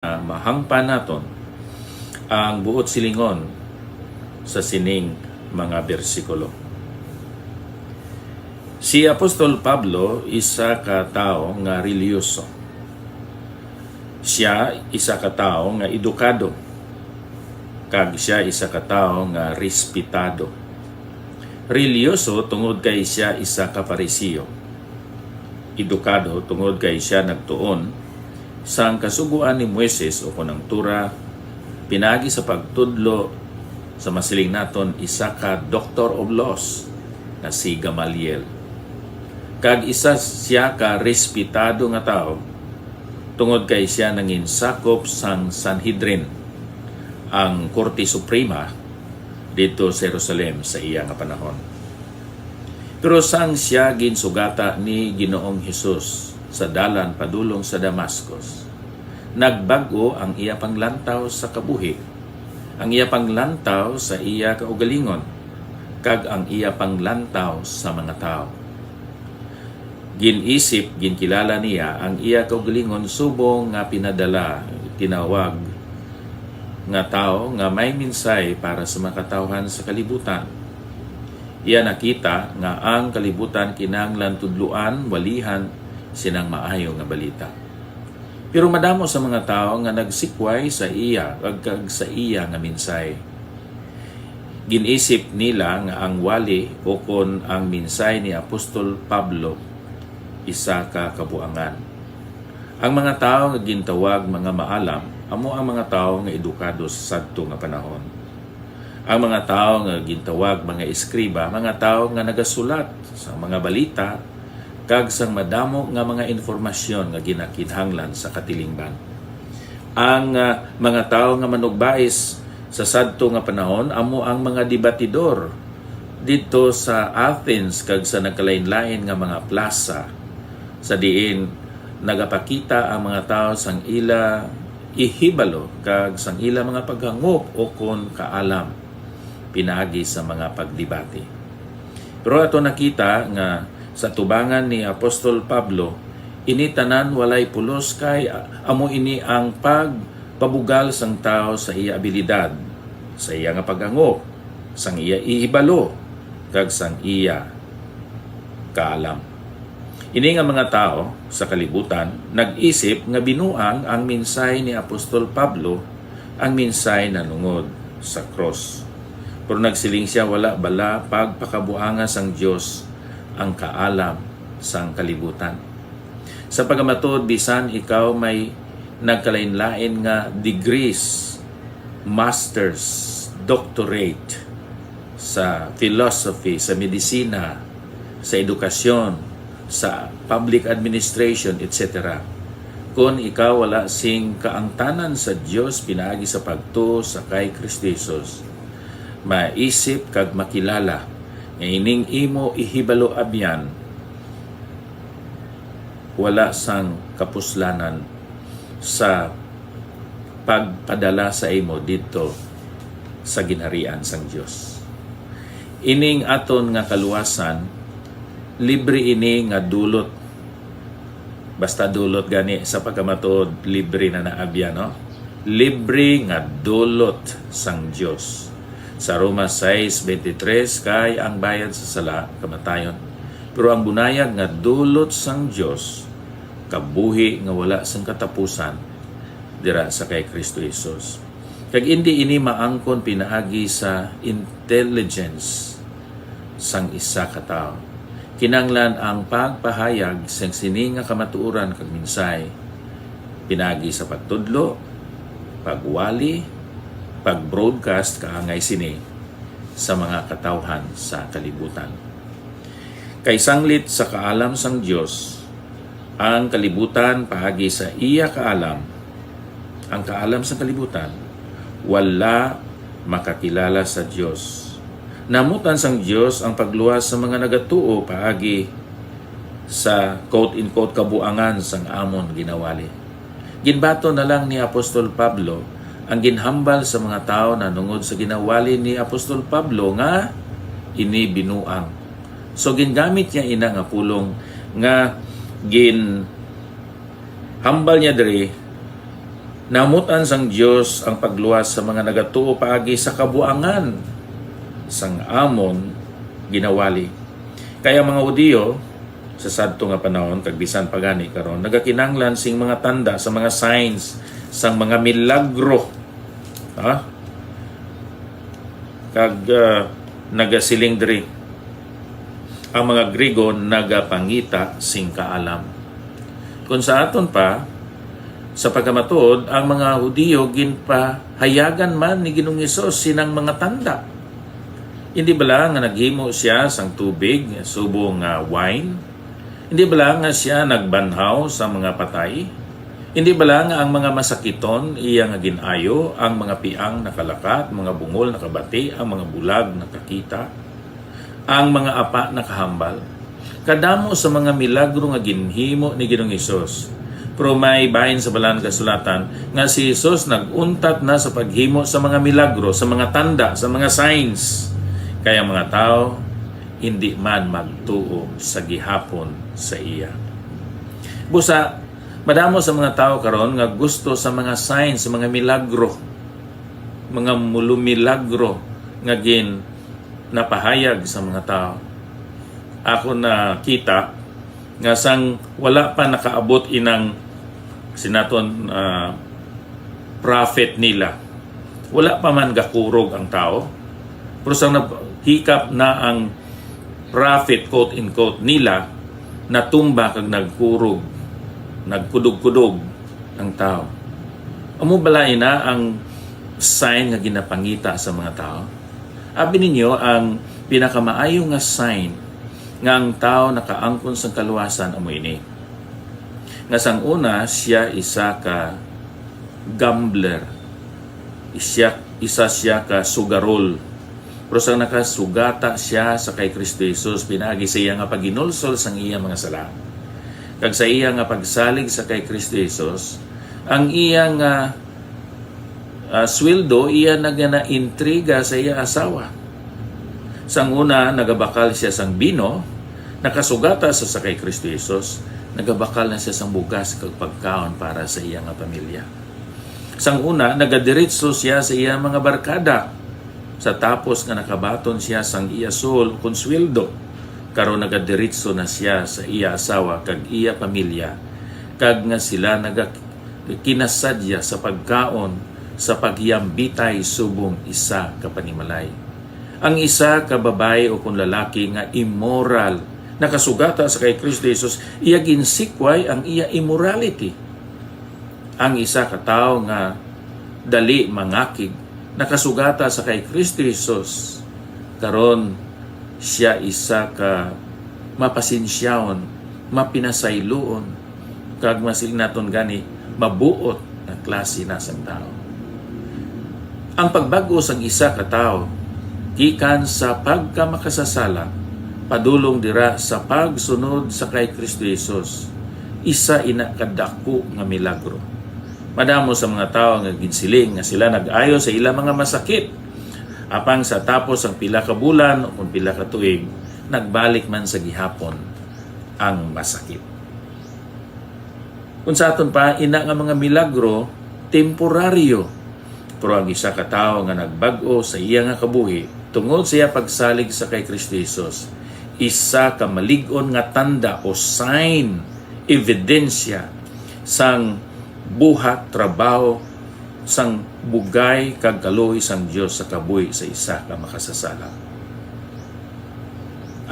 Mahangpan naton ang buot silingon sa sining mga bersikulo. Si Apostol Pablo isa ka tawo nga reliyoso. Siya isa ka tawo nga edukado. Kag siya isa ka tawo nga respetado. Reliyoso tungod kay siya isa ka Parisiyo. Edukado tungod kay siya nagtuon sang kasuguan ni Moises o kunang tura, pinagi sa pagtudlo sa masiling naton isa ka Doctor of Laws na si Gamaliel. Kag isa siya ka respetado nga tao tungod kay siya nanginsakop sang Sanhedrin, ang Korte Suprema dito sa Jerusalem sa iya nga panahon. Pero sang siya ginsugata ni Ginoong Hesus sa dalan padulong sa Damascus, nagbago ang iya panglantaw sa kabuhi, ang iya panglantaw sa iya kaugalingon, kag ang iya panglantaw sa mga tao. Ginisip, ginkilala niya ang iya kaugalingon subong nga pinadala, tinawag nga tao nga may minsay para sa makatawhan sa kalibutan. Iya nakita nga ang kalibutan kinahanglan tudluan, walihan sinang maayo nga balita. Pero madamo sa mga tao nga nagsikway sa iya kag sa iya nga minsay. Ginisip nila nga ang wali o kon ang minsay ni Apostol Pablo isa ka kabuangan. Ang mga tao nga gintawag mga maalam amo ang mga tao nga edukado sa sadto nga panahon. Ang mga tao nga gintawag mga eskriba, mga tao nga nagasulat sa mga balita kag sang madamo nga mga informasyon nga ginakinhanglan sa katilingban. Ang mga tao nga manugbais sa sadto nga panahon amo ang mga debatidor dito sa Athens kag sa nagkalain-lain nga mga plaza sa diin nagapakita ang mga tao sang ila ihibalo kag sang ila mga paghangop o kon kaalam pinagi sa mga pagdebate. Pero ato nakita nga sa tubangan ni Apostol Pablo, ini tanan walay pulos kay amo ini ang pagpabugal sang tao sa iya abilidad, sa iya nga paghangop, sang iya ihibalo, kag sang iya kaalam. Ini nga mga tao sa kalibutan nag-isip nga binuang ang minsay ni Apostol Pablo, ang minsay na nungod sa cross. Pero nagsiling siya wala bala pagpakabuanga sang Dios ang kaalam sang kalibutan. Sa pagamatod, bisan ikaw may nagkalain-lain nga degrees, masters, doctorate sa philosophy, sa medisina, sa edukasyon, sa public administration, etc. Kung ikaw wala sing kaangtanan sa Dios pinaagi sa pagtuo sa kay Kristo Jesus, maisip kag makilala ining imo ihibalo abyan wala sang kapuslanan sa pagpadala sa imo dito sa ginharian sang Dios. Ining aton nga kaluwasan libre ini nga dulot, basta dulot gani sa pagkamatod libre na naabyan, no? Libre nga dulot sang Dios. Sa Roma 6:23 kay ang bayad sa sala kamatayon, pero ang bunayag nga dulot sang Dios kabuhi nga wala sang katapusan dira sa kay Kristo Jesus. Kag hindi ini maangkon pinaagi sa intelligence sang isa ka tawo. Kinanglan ang pagpahayag sang sini nga kamatuoran kag minsay pinagi sa pagtudlo, pagwali, pag-broadcast kaangay sini sa mga katawhan sa kalibutan. Kay sanglit sa kaalam sang Dios, ang kalibutan paagi sa iya kaalam, ang kaalam sa kalibutan, wala makakilala sa Dios. Namutan sang Dios ang pagluwas sa mga nagatuo paagi sa quote-unquote kabuangan sang amon ginawali. Ginbato na lang ni Apostol Pablo ang ginhambal sa mga tao na nungod sa ginawali ni Apostol Pablo nga ini binuang. So gingamit niya ina nga pulong nga ginhambal niya diri Namutan sang Dios ang pagluwas sa mga nagatuo paagi sa kabuangan sang amon ginawali. Kaya mga Hudiyo sa sadto nga panahon kag bisan pagani karon nagakinanglan sing mga tanda sa mga signs sang mga milagro. Kag nagasiling diri ang mga Grigo nagapangita sing kaalam. Kung sa aton pa sa pagkamatuod, ang mga Hudiyo ginpahayagan man ni Ginoong Hesus sinang mga tanda. Hindi bala nga naghimo siya sang tubig, subong wine? Hindi bala nga siya nagbanhaw sa mga patay? Hindi bala nga ang mga masakiton iya nga ginayo, ang mga piang nakalakat, mga bungol nakabati, ang mga bulag nakakita, ang mga apa nakahambal? Kadamo sa mga milagro nga ginhimo ni Ginoong Hesus. Pero may bahin sa balaan kasulatan nga si Jesus naguntat na sa paghimo sa mga milagro, sa mga tanda, sa mga signs. Kaya mga tao hindi man magtuo sa gihapon sa iya. Busa, madamo sa mga tao karon nga gusto sa mga signs, sa mga milagro, mga mulumilagro nga napahayag sa mga tao. Ako na kita nga sang wala pa nakaabot inang sinaton prophet nila. Wala pa man gakurog ang tao. Pero sang hikap na ang prophet quote-unquote nila, natumba kag nagkurog, nagkudog-kudog ang tao. Amo balay na ang sign nga ginapangita sa mga tao. Abi ninyo ang pinakamaayo nga sign nga ang tao nakaangkon sa kaluwasan amo ini. Nga sang una, siya isa ka gambler. Isa siya ka sugarol. Pero sang nakasugata siya sa kay Kristo Jesus, pinagi sa iya nga paginulsol sang iya mga sala. Kag sa iya nga pagsalig sa kay Kristo Jesus, ang iya nga sweldo, iya na intriga sa iya asawa. Sang una, nagabakal siya sang bino, nakasugata sa kay Kristo Jesus, nagabakal na siya sang bugas kag pagkaon para sa iya nga pamilya. Sang una, nagadiretso siya sa iya mga barkada. Sa tapos nga nakabaton siya sang iya sul konsweldo, karon nagadiretso na siya sa iya asawa kag iya pamilya. Kag nga sila nagakinasadya sa pagkaon sa paghiyambitay subong isa ka panimalay. Ang isa ka babae o kung lalaki nga immoral, nakasugata sa kay Kristo Jesus, iya ginsikway ang iya immorality. Ang isa ka tao nga dali mangakig, nakasugata sa kay Kristo Jesus, karon siya isa ka mapasinsyaon, mapinasayloon, kag masil naton gani mabuot na klase na sang tao. Ang pagbago sang isa ka tao gikan sa pagkamakasasala padulong dira sa pagsunod sa kay Kristo Jesus, isa ina kadako nga milagro. Madamo sa mga tao nga ginsiling nga sila nag-ayo sa ilang mga masakit. Apang sa tapos ang pila ka bulan o kung pila ka tuig, nagbalik man sa gihapon ang masakit. Kung sa aton pa, ina nga mga milagro, temporaryo. Pero ang isa ka tao nga nagbag-o sa iya nga kabuhi, tungod sa iya pagsalig sa kay Kristo Jesus, isa ka malig-on nga tanda o sign, ebidensya sang buhat, trabaho, sang bugay kag kaluoy sang Dios sa kabuhi sa isa ka makasasala.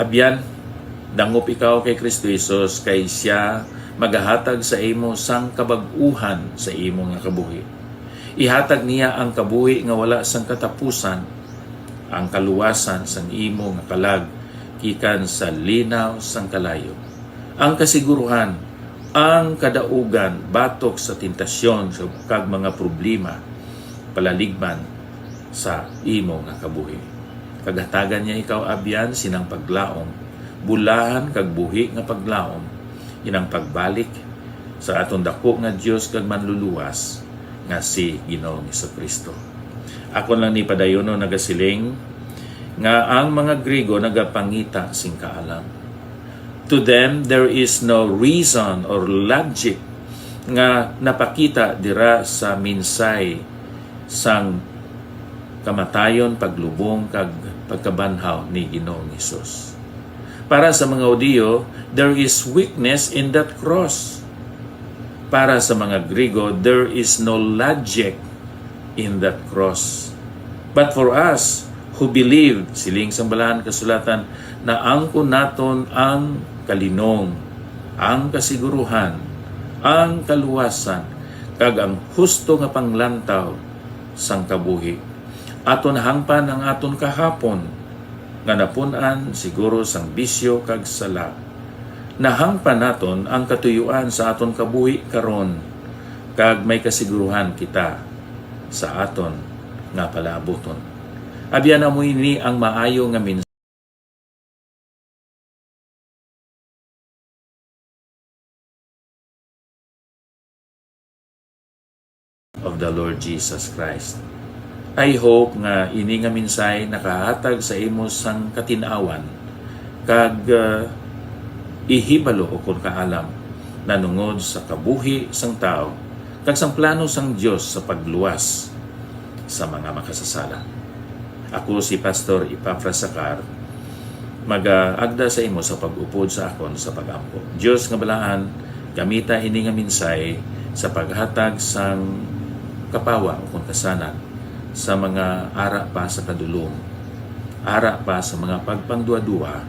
Abyan, dangop ikaw kay Kristo Jesus kay siya magahatag sa imo sang kabag-uhan sa imo nga kabuhi. Ihatag niya ang kabuhi nga wala sang katapusan, ang kaluwasan sang imo nga kalag gikan sa linaw sang kalayo. Ang kasiguruhan, ang kadaugan batok sa tentasyon sa kag mga problema palaligman sa imo nga kabuhi. Kagatagan niya ikaw abyan sinang paglaom, bulahan kag buhi nga paglaom, inang pagbalik sa aton dako nga Dios kag manluluwas nga si Ginoong Jesucristo. Ako lang ni padayono nagasiling nga ang mga Grigo nagapangita sing kaalam. To them, there is no reason or logic nga napakita dira sa minsay sang kamatayon, paglubong kag pagkabanhaw ni Ginoong Hesus. Para sa mga Hudiyo, there is weakness in that cross. Para sa mga Grigo, there is no logic in that cross. But for us who believe, siling sambalan kasulatan, na angkon naton ang kalinong, ang kasiguruhan, ang kaluwasan, kag ang husto nga panglantaw sang kabuhi. Aton hangpan ang aton kahapon, nga napunan siguro sang bisyo kag sala. Nahangpan naton ang katuyuan sa aton kabuhi karon, kag may kasiguruhan kita sa aton nga palabuton. Abyan amoy ni ang maayo nga mensahe of the Lord Jesus Christ. I hope nga ini nga mensahe nakahatag sa imo sang katinawan kag ihibalo o kung kaalam nanungod sa kabuhi sang tao kag sang plano sang Dios sa pagluwas sa mga makasasala. Ako si Pastor Epafras, mag-agda sa imo sa pag-upod sa akon sa pag-ampo. Diyos nga balaan, gamita ini nga minsay sa paghatag sang kapawa o kasanan sa mga ara pa sa kadulong, ara pa sa mga pagpangduwa-duwa,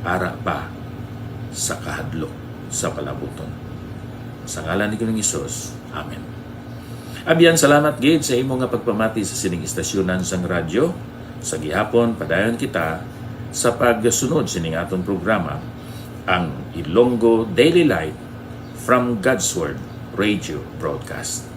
ara pa sa kahadlok sa palabuton. Sa ngalan ni Ginoong Hesus. Amen. Abyan, salamat gid sa imo nga pagpamati sa sining istasyonan sang radyo. Sa gihapon, padayon kita sa pagsunod sining aton programa, ang Ilonggo Daily Light from God's Word Radio Broadcast.